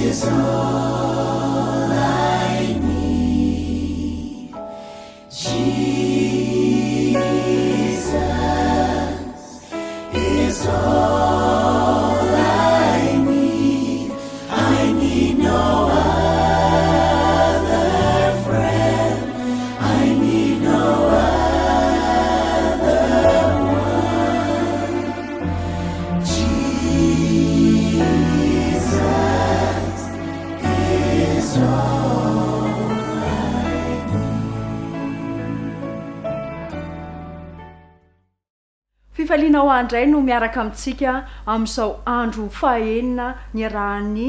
is all I need. Jesus is all I need. I need no other friend. I need no other one. Jesus is all I fifaliana ho andray no miaraka amintsika amin'izao andro fahaenina ny rahan'ny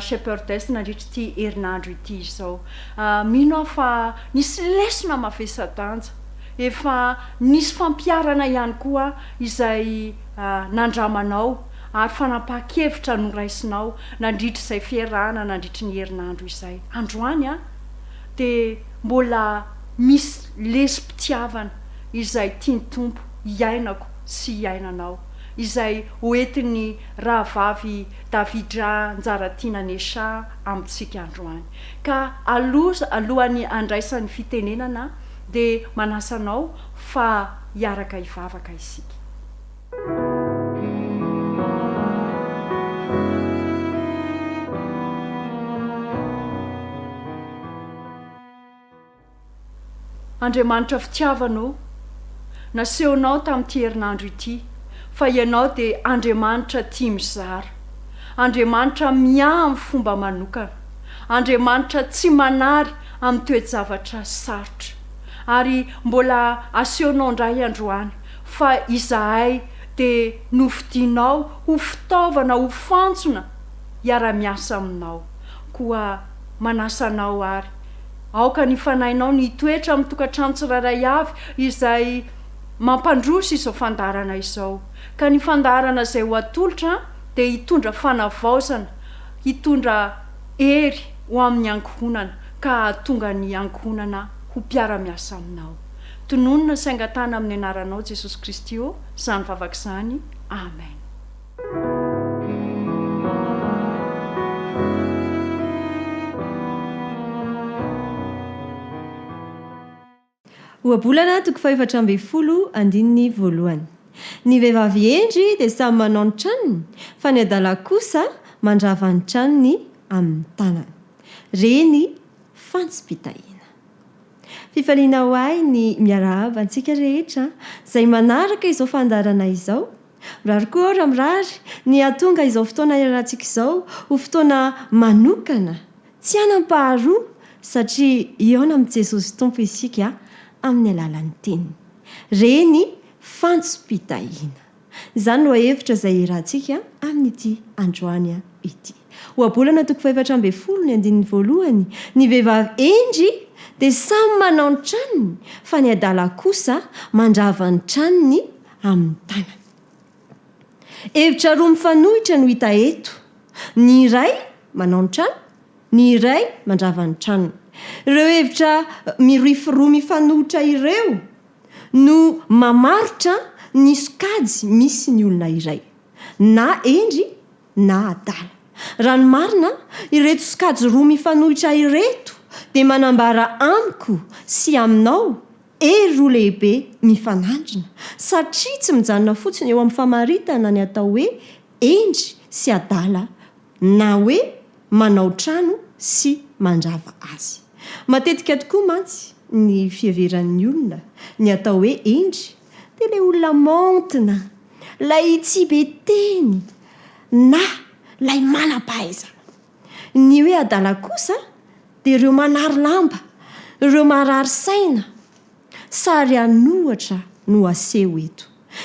shepherdess nandritra ity herinandro ity izao. Mino aho fa nisy lesona mavesa-danja, efa nisy fampiarana ihany koa izay nandramanao ary fanapaha-kevitra noraisinao nandritra izay fiarahana nandritra ny herinandro izay. Androany dia mbola misy lesym-pitiavana izay tiany tompo iainako sy iainanao, izay hoentiny rahavavy Davidra Njaratiana Nesha amintsika androany. Ka alohan'ny andraisan'ny fitenenana dia manasanao fa hiaraka hivavaka isika. Andriamanitra fitiavanao, nasehonao tamin'ity herinandro ity fa ianao dia Andriamanitra tia mizara, Andriamanitra miaha amin'ny fomba manokana, Andriamanitra tsy manary amin'ny toe-javatra sarotra. Ary mbola asehonao indray androany fa izahay dia nofidianao ho fitaovana, ho fantsona hiara-miasa aminao. Koa manasanao ary aoka ny fanahinao ny toetra amin'ny tokantrano tsirairay avy izay mampandroso izao fandarana izao. Ka ny fandarana izay ho atolotra dia hitondra fanavaozana, hitondra hery ho amin'ny ankohonana, ka tonga ny ankohonana ho mpiara-miasa aminao. Tononona saingatana amin'ny anaranao Jesosy Kristy izany vavaka izany. Amen. Ohabolana toko 412. Ny vehivavy endry dia samy manao ny tranony, fa ny adala kosa mandrava ny tranony amin'ny tanany. Reny fantsipitahiana. Fifaliana ho ahy ny miarahaba antsika rehetra izay manaraka izao fandarana izao. Mirary koa raha mirary ny atonga izao fotoana iarahantsika izao ho fotoana manokana, tsy anam-paharoa satria iaona amin'ny Jesosy Tompo isika amin'ny alalan'ny teniny. Reny fantsipitahiana. Izany no hevitra izay iarahantsika amin'ity androany ity. Ohabolana toko 412 ny vehivavy endry dia samy manao ny tranony, fa ny adala kosa mandrava ny tranony amin'ny tanany. Hevitra roa mifanohitra no hita eto. Ny iray manao ny trano, ny iray mandrava ny tranony. Ireo hevitra roa mifanohitra ireo no mamaritra ny sokajy misy ny olona iray, na endry na adala. Raha ny marina, ireto sokajy roa mifanohitra ireto dia manambara amiko sy aminao roa lehibe mifanandrina, satria tsy mijanona fotsiny eo amin'ny famaritana ny atao hoe endry sy adala, na hoe manao trano sy mandrava azy. Matetika tokoa mantsy ny fiheveran'ny olona ny atao hoe endry dia ilay olona montina, lay tsy be teny na lay manam-pahaizana. Ny hoe adala kosa dia ireo manary lamba, ireo marary saina, sary anohatra no aseho eto.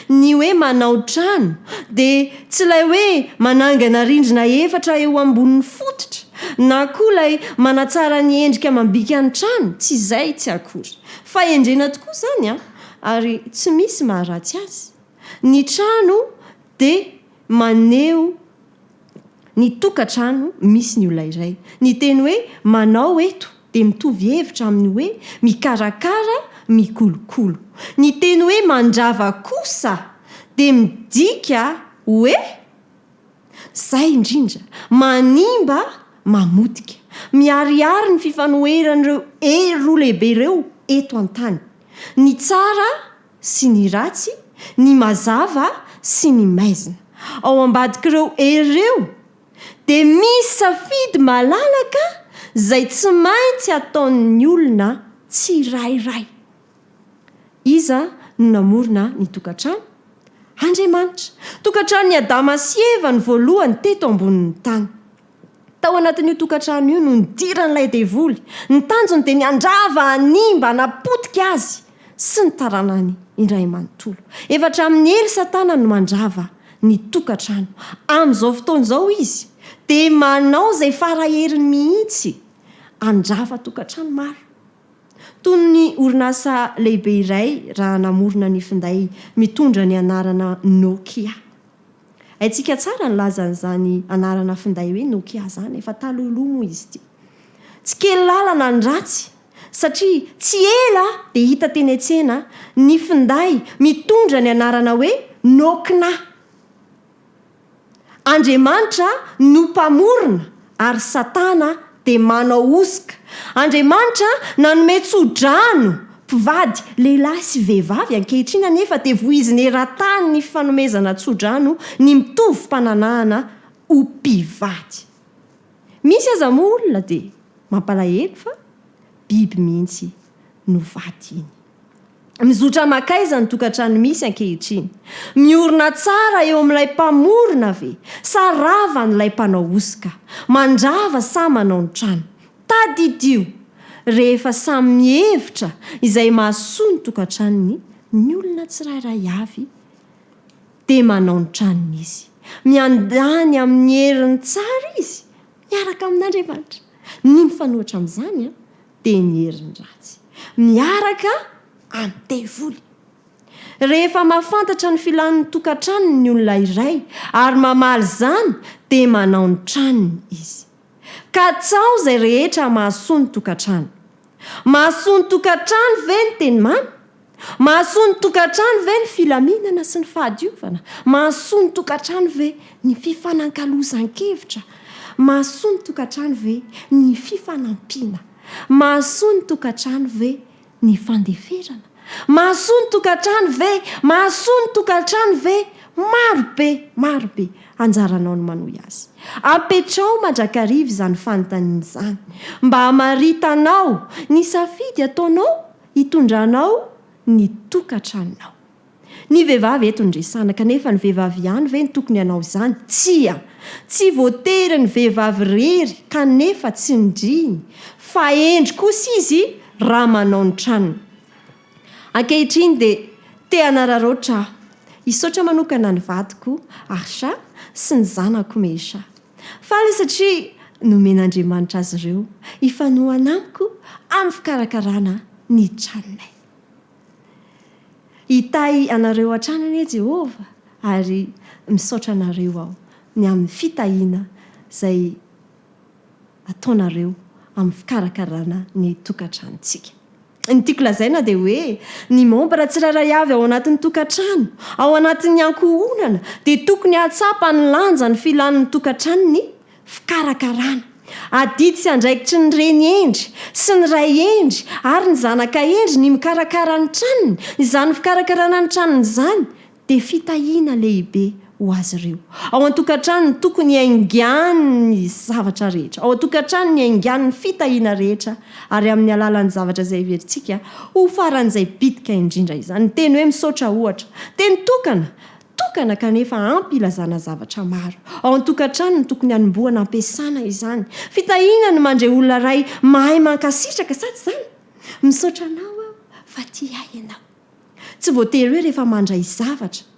Ny hoe manao trano dia tsy ilay hoe manangana rindrina efatra eo ambonin'ny fototra, na koa ilay manatsara ny endrika mambika ny trano, tsy izay tsy akory. Fa endrena tokoa izany ary tsy misy maharatsy azy. Ny trano dia maneho ny tokantrano misy ny olona iray. Ny teny hoe manao eto dia mitovy hevitra amin'ny hoe mikarakara, mikolokolo. Ny teny hoe mandrava kosa dia midika hoe izay indrindra manimba mamotika miariary ny fifanoheran'ireo roa lehibe ireo eto an-tany ny tsara sy ny ratsy ny mazava sy ny maizina ao ambadik'ireo ireo dia misy safidy malalaka izay tsy maintsy ataon'ny olona tsirairay iza no namorona ny tokantrano Andriamanitra tokantrano ny Adama sy Eva ny voalohany teto ambonin'ny tany tao anatin'io tokantrano io no nidiran'ilay devoly ny tanjony dia niandrava hanimba napotika azy sy ny taranany iray manontolo efatra amin'ny hely satana no mandrava ny tokantrano amin'izao fotoan'izao izy dia manao izay faraherin'ny mihitsy andrava tokantrano maro toy ny orinasa lehibe iray raha namorona ny finday mitondra ny anarana Nokia haintsika tsara ny lazan'izany anarana finday hoe Nokia zany efa talohaloha moa izy ity tsy kely lalana ny ratsy satria tsy ela dia hita teny an-tsena ny finday mitondra ny anarana hoe Nokia Andriamanitra no mpamorona ary satana dia manao osika Andriamanitra nanome tsodrano mpivady lehilahy sy vehivavy ankehitriny anefa dia voiziny eran-tany ny fanomezana tsodrano ny mitovy mpananahana ho mpivady misy aza moa olona dia mampalahelo fa biby mihitsy no vady iny mizotra makaiza ny tokantrano misy ankehitriny miorina tsara eo amin'ilay mpamorona ve sarava n'ilay mpanao osika mandrava samy manao ny trano tadidio rehefa samy mihevitra izay mahasoa ny tokantranony ny olona tsirairay avy dia manao ny tranony izy miandany amin'ny herin'ny tsara izy miaraka amin'Andriamanitra ny mifanohitra amin'izany dia ny herin'ny ratsy miaraka amin'ny devoly rehefa mahafantatra ny filan'ny tokantranony ny olona iray ary mamaly izany dia manao ny tranony izy ka tsao izay rehetra mahasoa ny tokantrano mahasoa ny tokantrano ve ny teny mamy mahasoa ny tokantrano ve ny filaminana sy ny fahadiovana mahasoa ny tokantrano ve ny fifanankalozan-kevitra mahasoa ny tokantrano ve ny fifanampiana mahasoa ny tokantrano ve ny fandeferana mahasoa ny tokantrano ve mahasoa ny tokantrano ve marobe anjaranao ny manohy azy apetrao mandrakariva izany fanontaniana izany mba hamaritanao ny safidy ataonao hitondranao ny tokantranonao ny vehivavy eto nyresana kanefa ny vehivavy ihany ve ny tokony ianao izany tsy voatery ny vehivavy rery kanefa tsy ndriny fa endry kosa izy raha manao ny tranony ankehitriny dia te hanararoatra hisaotra manokana ny vadiko Arsa sy ny zanako Mesha faly satria nomen'Andriamanitra azy ireo hifanohana amiko amin'ny fikarakarana ny tranonay hitay anareo an-tranony Jehova ary misaotra anareo aho ny amin'ny fitahiana izay ataonareo amin'ny fikarakarana ny tokantranontsika ny tiako lazaina dia hoe ny membre tsirairay avy ao anatin'ny tokantrano ao anatin'ny ankohonana dia tokony hatsapa ny lanja ny filan'ny tokantranony fikarakarana adidy sy andraikitry ny reny endry sy ny ray endry ary ny zanaka endry ny mikarakara ny tranony izany fikarakarana ny tranony izany dia fitahiana lehibe ho azy ireo ao an-tokantrano ny tokony haingany ny zavatra rehetra ao an-tokantrano ny haingany ny fitahiana rehetra ary amin'ny alalan'ny zavatra izay heverintsika ho faran'izay bitika indrindra izany teny hoe misaotra ohatra teny tokana kanefa ampy ilazana zavatra maro ao an-tokantrano ny tokony hanomboana ampiasana izany fitahiana ny mandray olona ray mahay mankasitraka sady izany misaotra anao aho fa tia ahy ianao tsy voatery hoe rehefa mandray zavatra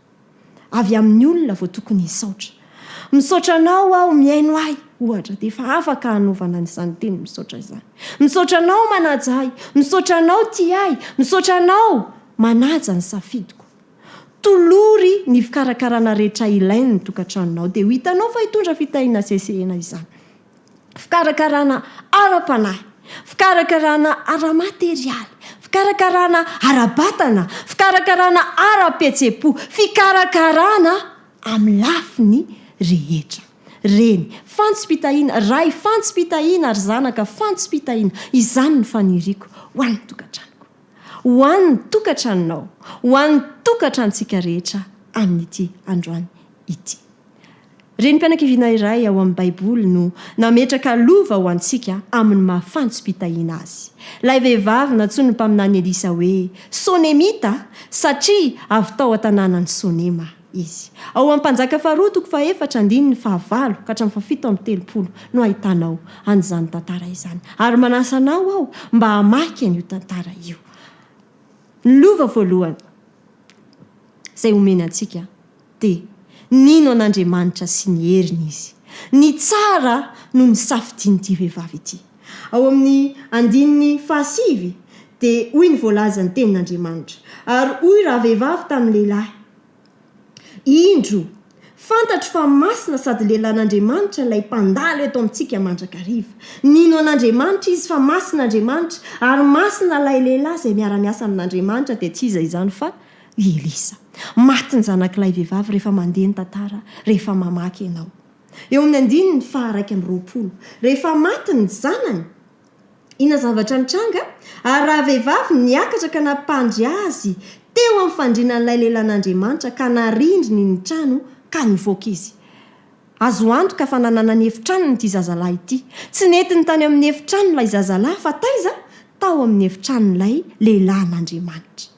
avy amin'ny olona vao tokony hisaotra misaotra anao aho miaino ahy ohatra dia efa afaka hanaovana n'izany teny misaotra izany misaotra anao manaja ahy misaotra anao tia ahy misaotra anao manaja ny safidiko tolory ny fikarakarana rehetra ilainy ny tokantranonao dia ho hitanao fa hitondra fitahiana sesehana izany fikarakarana ara-panahy fikarakarana ara-materialy fikarakarana ara-batana fikarakarana ara-petsepo fikarakarana amin'ny lafiny rehetra reny fantsipitahiana ray fantsipitahiana ary zanaka fantsipitahiana izany ny faniriako ho an'ny tokantranoko ho an'ny tokantranonao ho an'ny tokantrantsika rehetra amin'ity androany ity reny mpianankiviana iray ao amin'ny baiboly no nametraka lova ho antsika amin'ny mahafantsipitahiana azy ilay vehivavy natsony ny mpaminany elisa hoe sonemita satria avy tao an-tanànany sonema izy ao amin'ny mpanjaka faharoa toko faefatra andiny ny fahavalo ka hatramin'ny fafito amin'ny telopolo no ahitanao an'izany tantara izany ary manasanao aho mba hamaky an'io tantara io ny lova voalohany izay homeny antsika dia nino an'Andriamanitra sy ny heriny izy ny tsara no ny safidian'ity vehivavy ity ao amin'ny andininy fahasivy dia hoy ny voalaza ny tenin'Andriamanitra ary hoy raha vehivavy tamin'ny lehilahy indro fantatro fa masina sady lehilahin'Andriamanitra ilay mpandalo eto amintsika mandrakariva nino an'Andriamanitra izy fa masina Andriamanitra ary masina ilay lehilahy izay miara-miasa amin'Andriamanitra dia tsy iza izany fa Elisa maty ny zanak'ilay vehivavy rehefa mandeha ny tantara rehefa mamaky ianao eo amin'ny andininy ny faharaiky amin'ny roapolo rehefa maty ny zanany ina zavatra nitranga ary raha vehivavy niakatra ka nampandry azy teo amin'ny fandrinan'ilay lehilahin'Andriamanitra ka narindriny ny trano ka nivoaka izy azo antoka fa nanana ny efitranony ity zazalahy ity tsy netiny tany amin'ny efitranon'ilay zazalahy fa taiza tao amin'ny efitranon'ilay lehilahin'Andriamanitra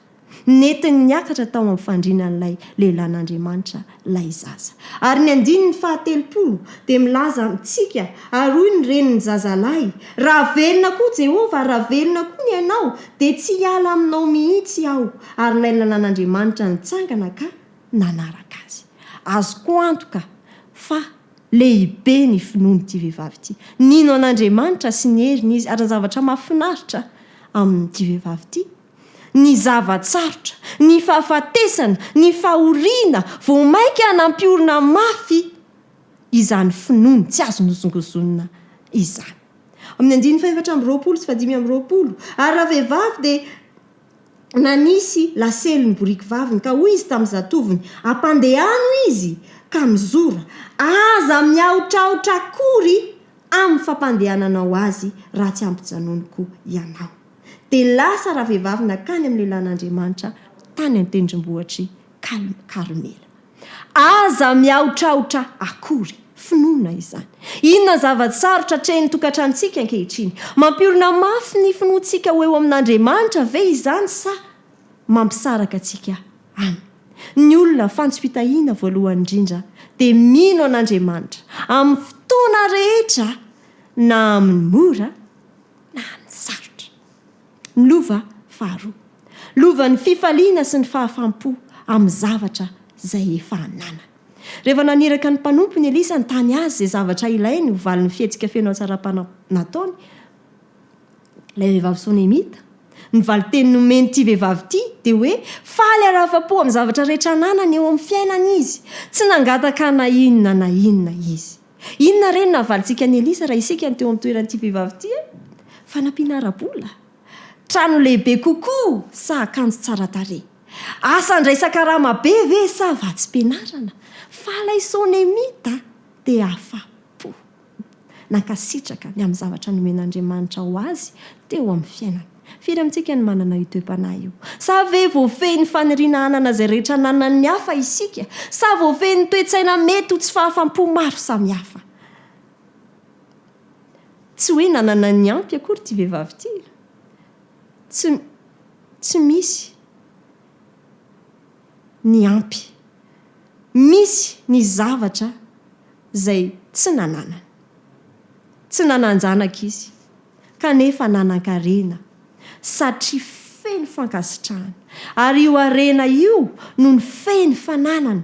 netiny niakatra tao amin'ny fandrinan'ilay lehilahin'Andriamanitra ilay zaza ary ny andiny ny fahatelopolo dia milaza amintsika ary hoy ny reniny zazalahy raha velona koa Jehova raha velona koa ny ianao dia tsy hiala aminao mihitsy aho ary ilay lalàn'Andriamanitra nitsangana ka nanaraka azy azoko antoka fa lehibe ny finoany'ity vehivavy ity nino an'Andriamanitra sy ny heriny izy ary zavatra mahafinaritra amin'ity vehivavy ity ny zavatsarotra ny fahafatesana ny fahoriana vao maika nampiorina mafy izany finoany tsy azo nosongosonina izany amin'ny andiny faefatra amin'ny roapolo sy fadimy amin'ny roapolo ary raha vehivavy dia nanisy lasely ny boriky vaviny ka hoy izy tamin'ny zatoviny ampandehano izy ka mizora aza miaotraotra akory amin'ny fampandehananao azy raha tsy ampijanoniko ianao dia lasa raha vehivavy nakany amin'ny lehilahin'Andriamanitra tany an-tendrombohitry Karmela aza miaotraotra akory finoana izany inona zavatsarotra treny tokantrantsika ankehitriny mampiorina mafy ny finoantsika ho eo amin'Andriamanitra ve izany sa mampisaraka atsika any ny olona fantsipitahiana voalohany indrindra dia mino an'Andriamanitra amin'ny fotoana rehetra na amin'ny mora na amin'ny sarotra ny lova faharoa lova ny fifaliana sy ny fahafampo amin'ny zavatra izay efa anana rehefa naniraka ny mpanompo ny Elisa ny tany azy izay zavatra ilainy ho valin'ny fihetsika feno tsara-nataony ilay vehivavy sonemita ny valiteny nomeny ity vehivavy ity dia hoe faly arafa-po amin'ny zavatra rehetra ananany eo amin'ny fiainana izy tsy nangataka na inona izy inona reny navalitsika ny Elisa raha isika ny teo amin'ny toeran'ity vehivavy ity fanampianara-bola trano lehibe kokoa sa akanjo tsara tarehy asa ndraisan-karama be ve sa vatsym-pianarana fa ilay sonemita dia afa-po nankasitraka ny amin'ny zavatra nomen'Andriamanitra ho azy teo amin'ny fiainana firy amintsika ny manana io toe-panahy io sa ve voafehy ny faniriana anana izay rehetra nanany hafa isika sa voafehy ny toe-tsaina mety ho tsy fahafampo maro samihafa tsy hoe nanana ny ampy akory ity vehivavy ity tsy misy ny ampy misy ny zavatra izay tsy nananjanaka izy kanefa nanan-karena satria feno fankasitrahana ary io arena io no ny feno fananana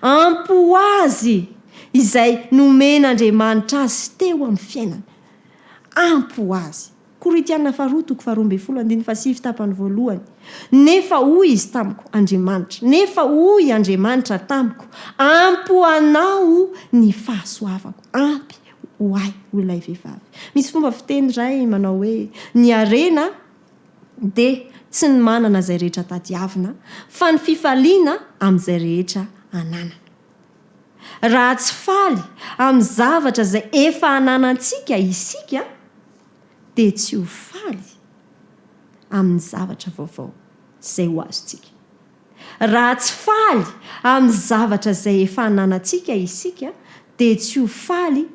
ampo azy izay nomen'Andriamanitra azy teo amin'ny fiainana ampo azy Koritiana faharoa toko faharoa ambin'ny folo andiny fasivy tapany voalohany nefa hoy izy tamiko Andriamanitra nefa hoy Andriamanitra tamiko ampo anao ny fahasoavako ampy ho ahy ho ilay vehivavy misy fomba fiteny iray manao hoe ny arena dia tsy ny manana izay rehetra tadiavina fa ny fifaliana amin'izay rehetra anana raha tsy faly amin'ny zavatra izay efa hananantsika isika dia tsy ho faly amin'ny zavatra vaovao izay ho azontsika. Raha tsy faly amin'ny zavatra izay efa hananantsika isika dia tsy ho faly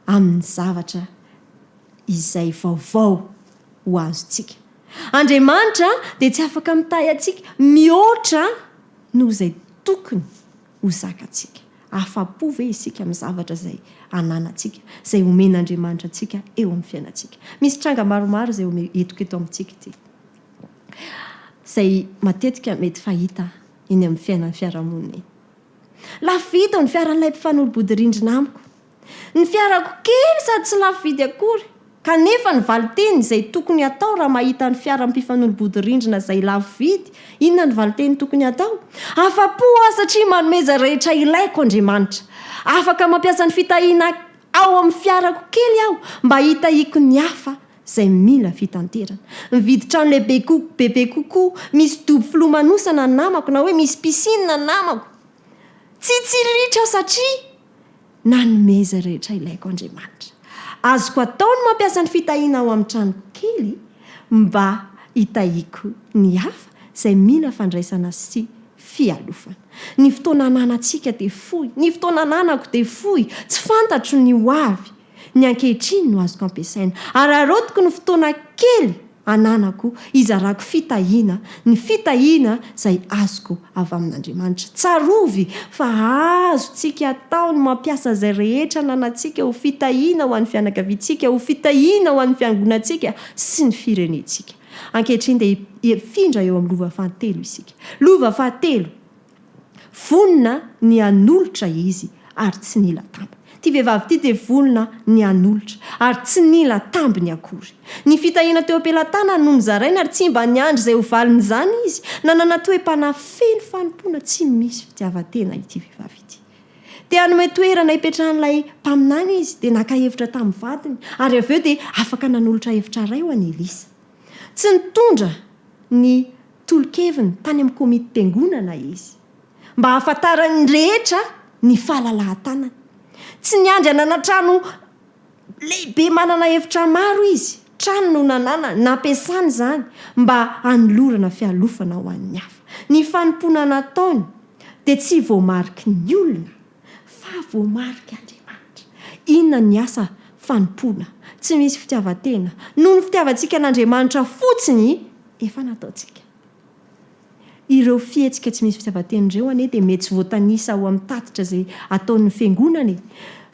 amin'ny zavatra izay vaovao ho azontsika. Andriamanitra dia tsy afaka mitahy antsika mihoatra noho izay tokony ho zakantsika. Afa-po ve isika amin'ny zavatra izay hananantsika, izay omen'Andriamanitra antsika eo amin'ny fiainantsika. Misy tranga maromaro izay entiko eto amintsika ity, izay matetika mety fahita eny amin'ny fiainan'ny fiarahamonina eny. Lafo vidy ny fiaran'ilay mpifanolo-bodirindrina amiko. Ny fiarako kely sady tsy lafo vidy akory, kanefa ny valiteny izay tokony atao raha mahita ny fiara mpifanolo-bodirindrina izay lafo vidy, inona ny valiteny tokony atao? Afa-po satria manomeza rehetra ilaiko Andriamanitra. Afaka mampiasa ny fitahiana ao amin'ny fiarako kely aho mba hitahiko ny hafa izay mila fitanterana. Mividy trano lehibe bebe kokoa, misy dobo filomanosana ny namako na hoe misy piscine ny namako. Tsy tsiriritra aho satria nanomeza rehetra ilaiko Andriamanitra. Azoko atao ny mampiasa ny fitahiana ao amin'ny trano kely mba hitahiko ny hafa izay mila fandraisana sy fialofana. Ny fotoana ananantsika dia fohy, ny fotoana ananako dia fohy, tsy fantatro ny ho avy. Ny ankehitriny no azoko ampiasaina. Ary arotiko ny fotoana kely ananako izarako fitahiana, ny fitahiana izay azoko avy amin'Andriamanitra. Tsarovy fa azontsika atao ny mampiasa izay rehetra ananantsika ho fitahiana ho an'ny fianakaviantsika, ho fitahiana ho an'ny fiangonantsika sy ny firenentsika. Ankehitriny dia efindra eo amin'ny lova fahatelo isika. Lova fahatelo, vonona ny hanolotra izy ary tsy nila tambiny. Ty vehivavy ty dia vonona ny hanolotra ary tsy nila tambiny akory. Ny fitahiana teo am-pelantanany no nizaraina ary tsy mba niandry izay ho valiny izany izy. Nanana toe-panahy feno fanompona, tsy misy fitiavan-tena ity vehivavy ity. Dia hanome toerana hipetrahan'ilay mpaminany izy dia naka-hevitra tamin'ny vadiny ary avy eo dia afaka nanolotra hevitra iray ho an'i Elisa. Tsy nitondra ny tolokeviny tany amin'ny komity mpiangonana izy mba hahafantarany rehetra ny fahalalam-tanany. Tsy niandry hanana trano lehibe manana hevitra maro izy, trano no nanana, nampiasany izany mba hanolorana fialofana ho an'ny hafa. Ny fanompona nataony dia tsy voamariky ny olona fa voamariky Andriamanitra. Inona ny asa fanompona? Tsy misy fitiavan-tena. Noho ny fitiavantsika an'Andriamanitra fotsiny efa nataontsika. Ireo fihetsika tsy misy fitiavan-tena ireo anie dia mety tsy voatanisa ao amin'ny tatitra izay ataon'ny fiangonana.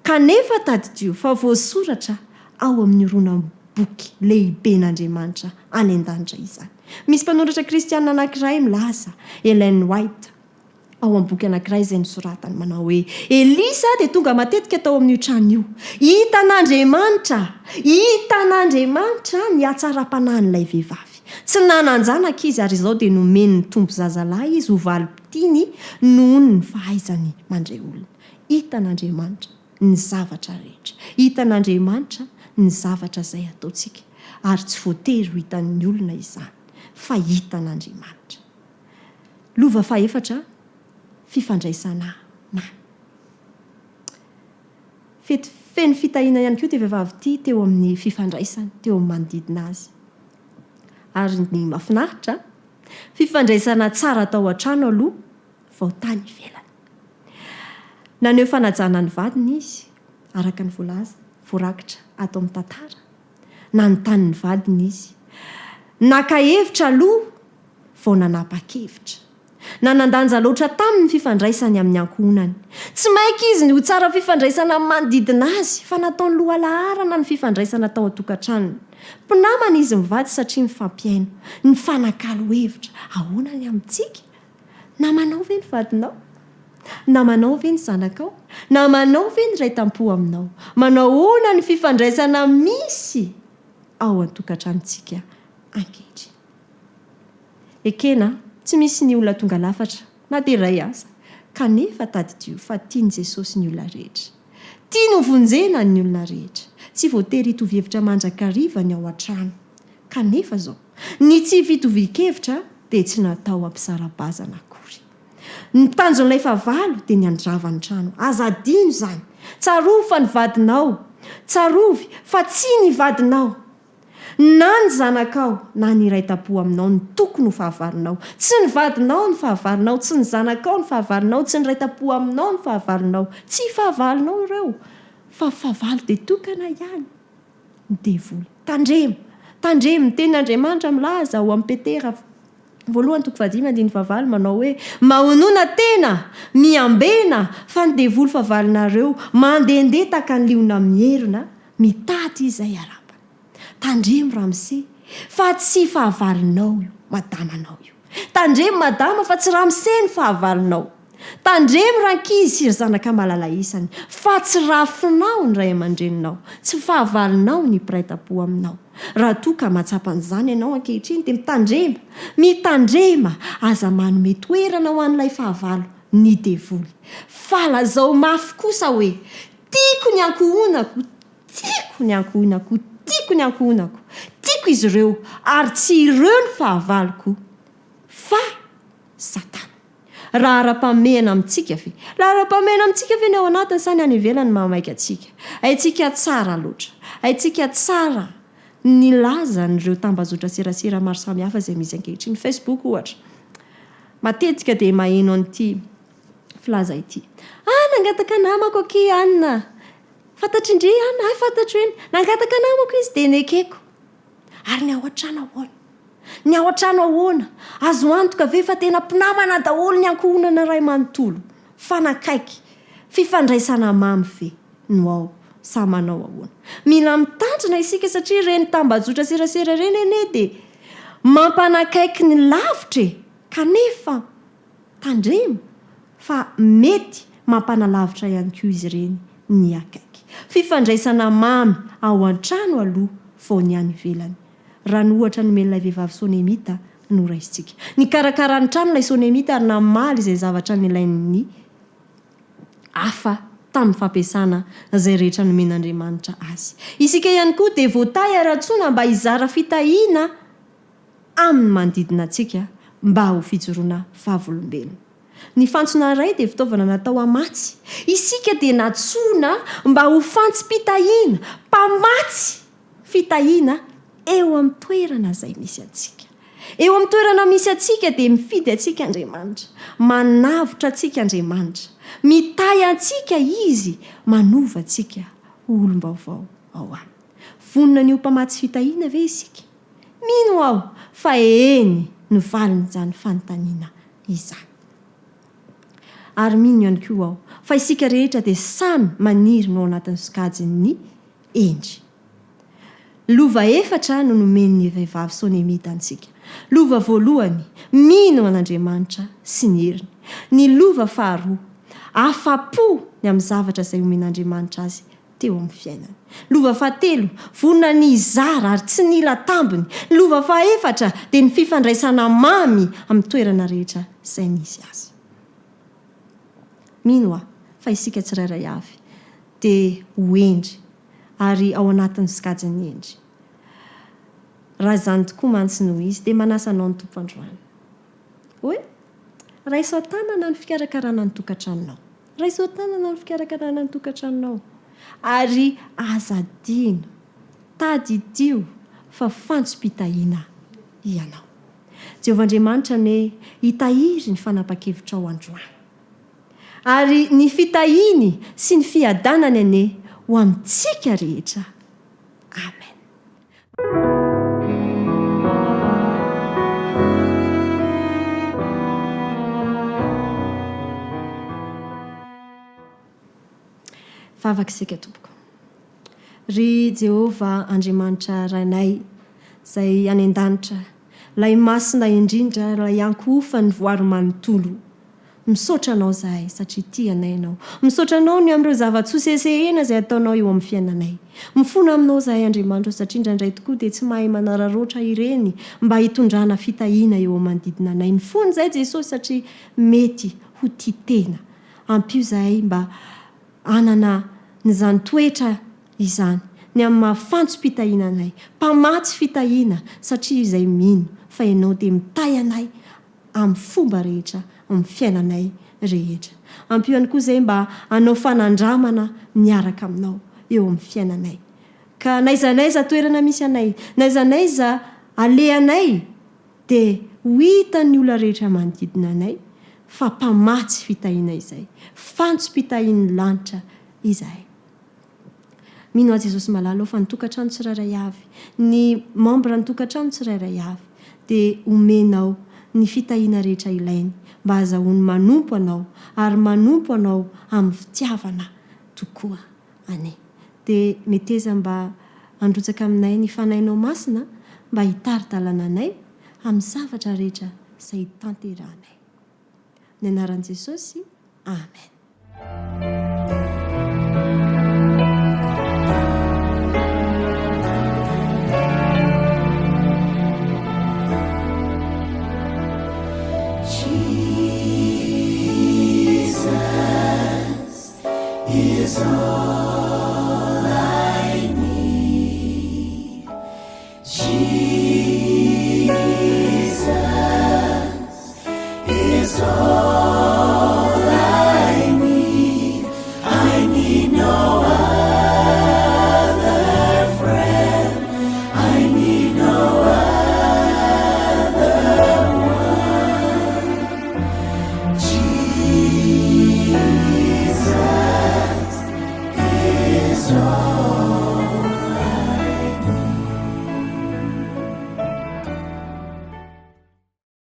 Kanefa tadidio fa voasoratra ao amin'ny roram-boky lehiben'Andriamanitra any an-danitra izany. Misy mpanoratra kristiana anankiray milaza, Ellen White, ao amin'ny boky anankiray izay nisoratany manao hoe Elisa dia tonga matetika tao amin'io trano io. Hitan'Andriamanitra ny hatsara-panahin'ilay vehivavy. Tsy nananjanaka izy ary izao dia nomeny ny tombo zazalahy izy ho valim-pitiny noho ny fahaizany mandray olona. Hitan'Andriamanitra ny zavatra rehetra. Hitan'Andriamanitra ny zavatra izay ataontsika ary tsy voatery ho hitan'ny olona izany fa hitan'Andriamanitra. Lova fahaefatra, fifandraisana mamy. Feno fitahiana ihany koa ty vehivavy ty teo amin'ny fifandraisana, teo amin'ny manodidina azy. Ary ny mahafinaritra, fifandraisana tsara tao an-trano aloha vao tany ivelany. Naneho fanajana ny vadiny izy araka ny voalaza, voarakitra ato amin'ny tantara. Nanontany ny vadiny izy. Naka-hevitra aloha vao nanapa-kevitra. Nanandanja loatra taminy fifandraisany amin'ny ankohonany. Tsy maika izy ny ho tsara fifandraisana amin'ny manodidina azy fa nataony lohalaharana ny fifandraisana tao an-tokantranony. Mpinamana izy mivady satria mifampiaino, ny fanakalo hevitra. Ahoana ny amintsika? Namanao ve ny vadinao? Namanao ve ny zanakao? Namanao ve ny ray tampo aminao? Manao ahoana ny fifandraisana misy ao an-tokantranontsika ankehitriny? Ekena, tsy misy ny olona tonga lafatra na dia iray aza, kanefa tadidio fa tiany Jesosy ny olona rehetra. Tiany ho vonjena ny olona rehetra. Tsy voatery hitovy-hevitra mandrakariva ny ao an-trano. Kanefa zao, ny tsy fitovi-kevitra dia tsy natao ampisara-bazana akory. ny tanjon'ilay favalo dia ny andravany trano azadino zany tsarovy fa ny vadinao tsarovy fa tsy ny vadinao na ny zanakao na ny iraitapo aminao ny tokony ho fahavalinao tsy ny vadinao ny fahavalinao tsy ny zanakao ny fahavalinao tsy ny raitapo aminao ny fahavalinao tsy fahavalinao ireo fa fahavalo dia tokana ihany ny devoly tandremo ny tenin'andriamanitra milaza ho amin'ny Petera voalohany 5:25 manao hoe mahonoana tena miambena fa ny devoly fahavalinareo mandehandeha taka ny liona mierina mitady izay araba tandremo ramose fa tsy fahavalinao io madamanao io tandremo madama fa tsy ramose ny fahavalinao tandremo rankizy sy ry zanaka malala isany fa tsy rafinao ny ray aman-dreninao tsy fahavalinao ny piraitapo aminao raha toa ka matsapan'izany ianao ankehitriny dia mitandrema aza manome toerana ho an'ilay fahavalo ny devoly falazao mafy kosa hoe tiako ny ankohonako tiako izy ireo ary tsy ireo ny fahavaloko fa satana raha ara-pamehana amintsika ve ny ao anatiny sany any ivelany mamaika atsika aitsika tsara loatra aitsika tsara ny laza n'ireo tambazotra serasera maro samihafa izay misy ankehitriny Facebook ohatra matetika dia maheno an'ity filaza ity nangataka namako aky anina fantatry indre ana fantatro eny nangataka namako izy dia nekeko ary ny ao an-trano ahoana azo antoka ve fa tena mpinamana daholo ny ankohonana ray manontolo fanakaiky fifandraisana mamy ve no ao samanao ahoana mila mitandrina isika satria reny tambajotra serasera reny ene dia mampanakaiky ny lavitra kanefa tandremo fa mety mampanalavitra ihany koa izy ireny ny akaiky fifandraisana mamy ao an-trano aloha vao ny any ivelany raha ny ohatra nomen'ilay vehivavy sonemita no raisitsika ny karakarany trano ilay sonemita ary namaly izay zavatra nilain'ny hafa tamin'ny fampiasana izay rehetra nomen'Andriamanitra azy isika ihany koa dia voatay ara-tsona mba hizara fitahiana amin'ny manodidina antsika mba ho fijoroana vavolombelona ny fantsona iray dia fitaovana natao hamatsy isika dia natsoina mba ho fantsym-pitahiana mpamatsy fitahiana eo amin'ny toerana izay misy atsika eo amin'ny toerana misy atsika dia mifidy atsika Andriamanitra manavotra atsika Andriamanitra mitahy antsika izy manova atsika olom-baovao ao aminy vonona ny ho mpamatsy fitahiana ve isika mino aho fa eny no valiny izany fanontaniana izany ary mino ihany koa aho fa isika rehetra dia samy maniry no ao anatin'ny sokajiny endry lova 4 no nomen'ny vehivavy sonemita antsika lova voalohany mino an'Andriamanitra sy ny heriny ny lova faharoa afa-po ny amin'ny zavatra izay omen'Andriamanitra azy teo amin'ny fiainany lova fahatelo vonona ny izara ary tsy nila tambiny lova fahaefatra dia ny fifandraisana mamy amin'ny toerana rehetra izay nisy azy mino aho fa isika tsirairay avy dia hoendry ary ao anatin'ny sokajiny endry raha izany tokoa mantsy noho izy dia manasanao ny tompo androany hoe raiso tanana ny fikarakarana ny tokantranonao raiso tanana ny fikarakarana ny tokantranonao ary azadino tadidio fa fantsym-pitahiana ianao Jehovahandriamanitra ne hitahiry ny fanapa-kevitra ao androany ary ny fitahiny sy ny fiadanany ane ho amintsika rehetra amen vavaka isika tompoko ry Jehova Andriamanitra rainay izay any an-danitra lay masina indrindra lay ankofa ny voary manontolo misaotra anao zahay satria tia anay ianao misaotra anao ny amin'ireo zava-tsosesehena izay ataonao eo amin'ny fiainanay mifona aminao zahay Andriamanitra satria indraindray tokoa dia tsy mahay manararoatra ireny mba hitondrana fitahiana eo manodidina anay mifona izay Jesosy satria mety ho tia tena ampio zahay mba anana nyzany toetra izany ny amin'ny mahafantsym-pitahiana anay mpamatsy fitahiana satria izay mino fa ianao dia mitahy anay amin'ny fomba rehetra amin'ny fiainanay rehetra. Ampioany koa izay mba anao fanandramana miaraka aminao eo amin'ny fiainanay. Ka naizanaiza toerana misy anay, naizanaiza aleanay, dia ho hitany olona rehetra manodidina anay fa mpamatsy fitahiana izay, fantso-pitahian'ny lanitra izahay. Mino azy Jesosy malala fa ny tokantrano tsirairay avy, ny membre ny tokantrano tsirairay avy, dia omenao ny fitahiana rehetra ilainy mba azahoany manompo anao ary manompo anao amin'ny fitiavana tokoa ane. Dia meteza mba androtsaka aminay ny fanainao masina mba hitari-dalana anay amin'ny zavatra rehetra izay tanterahanay. Ny anaran'i Jesosy, amen. Jesus is all.